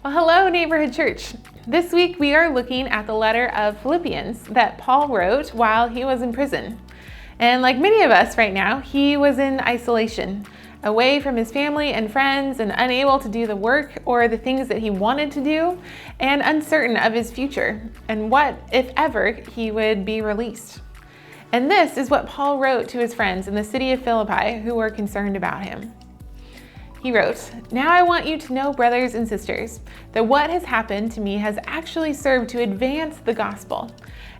Well, hello, Neighborhood Church. This week we are looking at the letter of Philippians that Paul wrote while he was in prison. And like many of us right now, he was in isolation, away from his family and friends and unable to do the work or the things that he wanted to do, and uncertain of his future and what, if ever, he would be released. And this is what Paul wrote to his friends in the city of Philippi who were concerned about him. He wrote, "Now I want you to know, brothers and sisters, that what has happened to me has actually served to advance the gospel.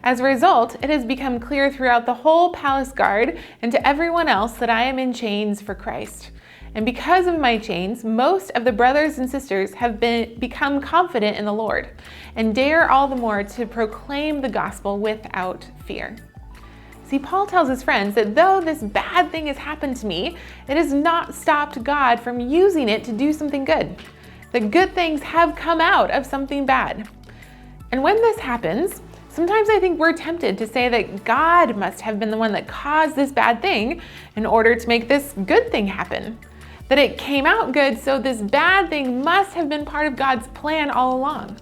As a result, it has become clear throughout the whole palace guard and to everyone else that I am in chains for Christ. And because of my chains, most of the brothers and sisters have become confident in the Lord and dare all the more to proclaim the gospel without fear." See, Paul tells his friends that though this bad thing has happened to me, it has not stopped God from using it to do something good. The good things have come out of something bad. And when this happens, sometimes I think we're tempted to say that God must have been the one that caused this bad thing in order to make this good thing happen. That it came out good, so this bad thing must have been part of God's plan all along.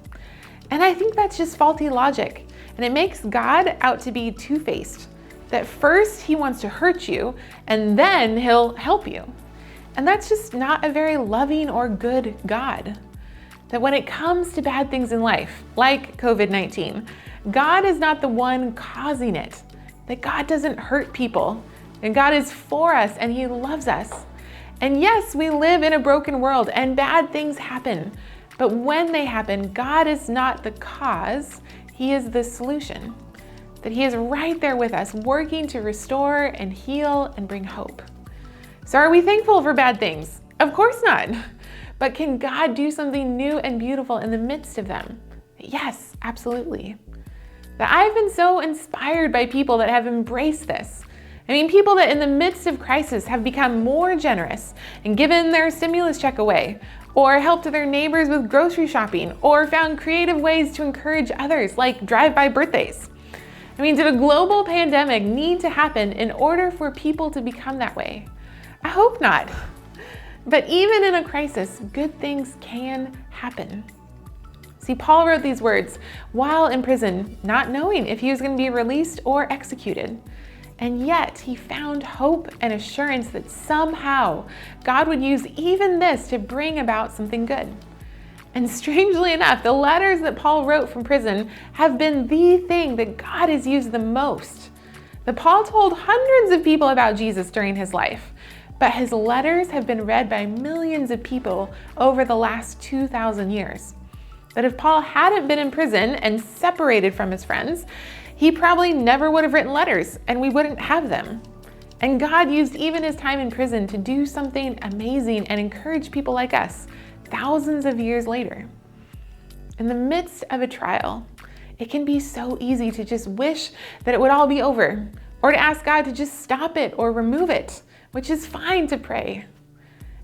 And I think that's just faulty logic, and it makes God out to be two-faced. That first he wants to hurt you, and then he'll help you. And that's just not a very loving or good God. That when it comes to bad things in life, like COVID-19, God is not the one causing it. That God doesn't hurt people, and God is for us, and he loves us. And yes, we live in a broken world, and bad things happen. But when they happen, God is not the cause, he is the solution. That he is right there with us, working to restore and heal and bring hope. So are we thankful for bad things? Of course not. But can God do something new and beautiful in the midst of them? Yes, absolutely. That I've been so inspired by people that have embraced this. I mean, people that in the midst of crisis have become more generous and given their stimulus check away, or helped their neighbors with grocery shopping, or found creative ways to encourage others, like drive-by birthdays. I mean, did a global pandemic need to happen in order for people to become that way? I hope not. But even in a crisis, good things can happen. See, Paul wrote these words while in prison, not knowing if he was going to be released or executed. And yet he found hope and assurance that somehow God would use even this to bring about something good. And strangely enough, the letters that Paul wrote from prison have been the thing that God has used the most. That Paul told hundreds of people about Jesus during his life, but his letters have been read by millions of people over the last 2,000 years. That if Paul hadn't been in prison and separated from his friends, he probably never would have written letters and we wouldn't have them. And God used even his time in prison to do something amazing and encourage people like us thousands of years later. In the midst of a trial, it can be so easy to just wish that it would all be over, or to ask God to just stop it or remove it, which is fine to pray.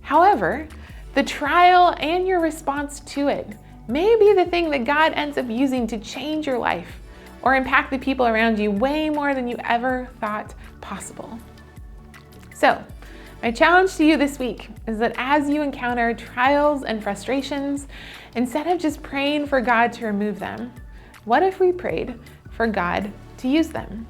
However, the trial and your response to it may be the thing that God ends up using to change your life or impact the people around you way more than you ever thought possible. So, my challenge to you this week is that as you encounter trials and frustrations, instead of just praying for God to remove them, what if we prayed for God to use them?